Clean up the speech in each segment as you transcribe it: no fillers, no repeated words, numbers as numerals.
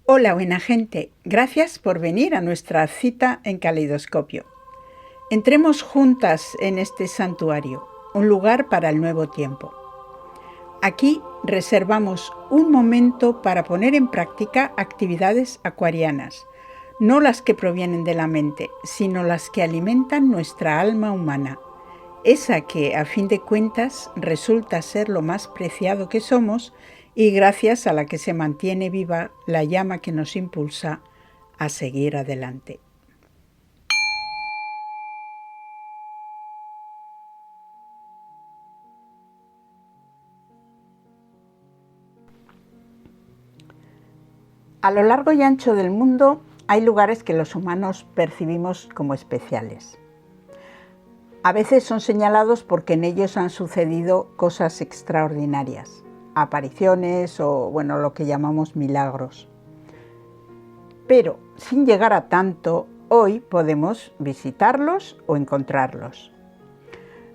Hola, buena gente. Gracias por venir a nuestra cita en Caleidoscopio. Entremos juntas en este santuario, un lugar para el nuevo tiempo. Aquí reservamos un momento para poner en práctica actividades acuarianas, no las que provienen de la mente, sino las que alimentan nuestra alma humana, esa que, a fin de cuentas, resulta ser lo más preciado que somos y gracias a la que se mantiene viva la llama que nos impulsa a seguir adelante. A lo largo y ancho del mundo hay lugares que los humanos percibimos como especiales. A veces son señalados porque en ellos han sucedido cosas extraordinarias, apariciones o, lo que llamamos milagros. Pero, sin llegar a tanto, hoy podemos visitarlos o encontrarlos.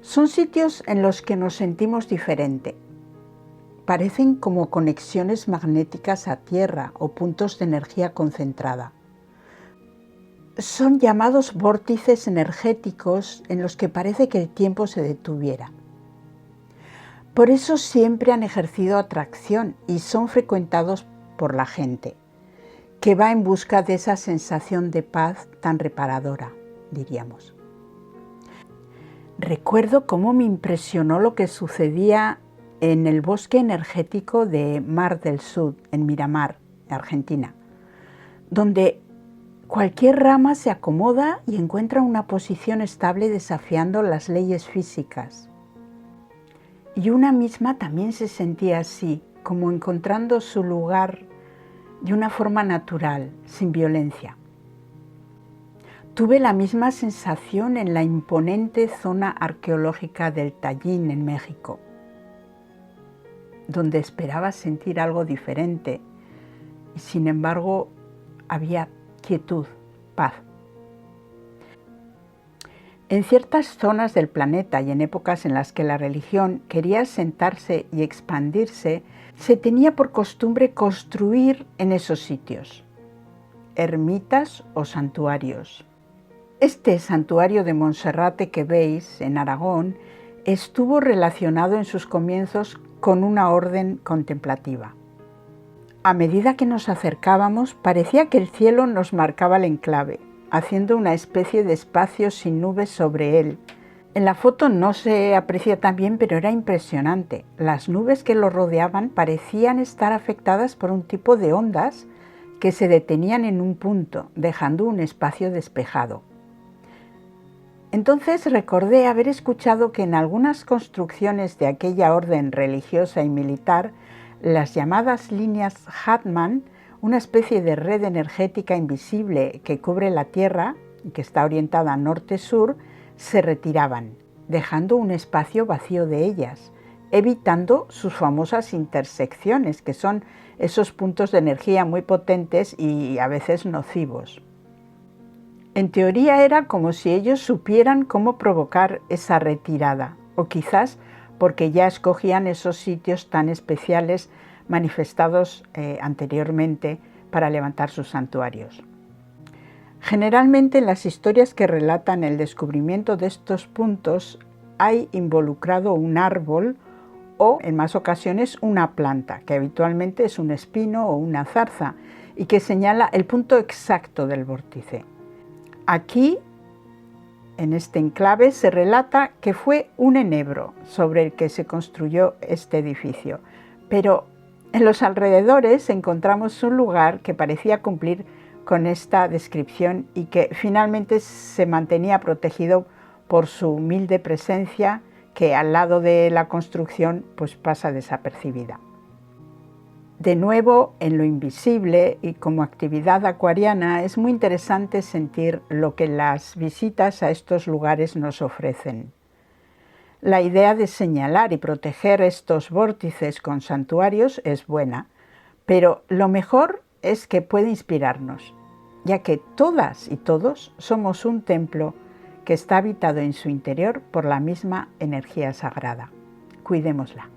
Son sitios en los que nos sentimos diferente. Parecen como conexiones magnéticas a tierra o puntos de energía concentrada. Son llamados vórtices energéticos en los que parece que el tiempo se detuviera. Por eso siempre han ejercido atracción y son frecuentados por la gente, que va en busca de esa sensación de paz tan reparadora, diríamos. Recuerdo cómo me impresionó lo que sucedía en el bosque energético de Mar del Sur, en Miramar, Argentina, donde cualquier rama se acomoda y encuentra una posición estable desafiando las leyes físicas. Y una misma también se sentía así, como encontrando su lugar de una forma natural, sin violencia. Tuve la misma sensación en la imponente zona arqueológica del Tallín, en México, donde esperaba sentir algo diferente y sin embargo había quietud, paz. En ciertas zonas del planeta y en épocas en las que la religión quería asentarse y expandirse, se tenía por costumbre construir en esos sitios ermitas o santuarios. Este santuario de Monserrate que veis en Aragón estuvo relacionado en sus comienzos con una orden contemplativa. A medida que nos acercábamos, parecía que el cielo nos marcaba el enclave, haciendo una especie de espacio sin nubes sobre él. En la foto no se aprecia tan bien, pero era impresionante. Las nubes que lo rodeaban parecían estar afectadas por un tipo de ondas que se detenían en un punto, dejando un espacio despejado. Entonces recordé haber escuchado que en algunas construcciones de aquella orden religiosa y militar, las llamadas líneas Hartmann, una especie de red energética invisible que cubre la Tierra y que está orientada norte-sur, se retiraban, dejando un espacio vacío de ellas, evitando sus famosas intersecciones, que son esos puntos de energía muy potentes y a veces nocivos. En teoría era como si ellos supieran cómo provocar esa retirada, o quizás porque ya escogían esos sitios tan especiales manifestados anteriormente para levantar sus santuarios. Generalmente en las historias que relatan el descubrimiento de estos puntos hay involucrado un árbol o, en más ocasiones, una planta, que habitualmente es un espino o una zarza, y que señala el punto exacto del vórtice. Aquí, en este enclave, se relata que fue un enebro sobre el que se construyó este edificio, pero en los alrededores encontramos un lugar que parecía cumplir con esta descripción y que finalmente se mantenía protegido por su humilde presencia, que al lado de la construcción pues pasa desapercibida. De nuevo, en lo invisible y como actividad acuariana, es muy interesante sentir lo que las visitas a estos lugares nos ofrecen. La idea de señalar y proteger estos vórtices con santuarios es buena, pero lo mejor es que puede inspirarnos, ya que todas y todos somos un templo que está habitado en su interior por la misma energía sagrada. Cuidémosla.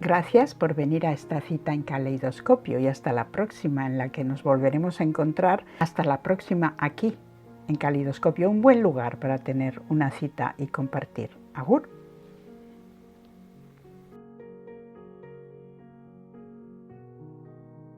Gracias por venir a esta cita en Caleidoscopio y hasta la próxima, en la que nos volveremos a encontrar. Hasta la próxima aquí en Caleidoscopio, un buen lugar para tener una cita y compartir. Agur.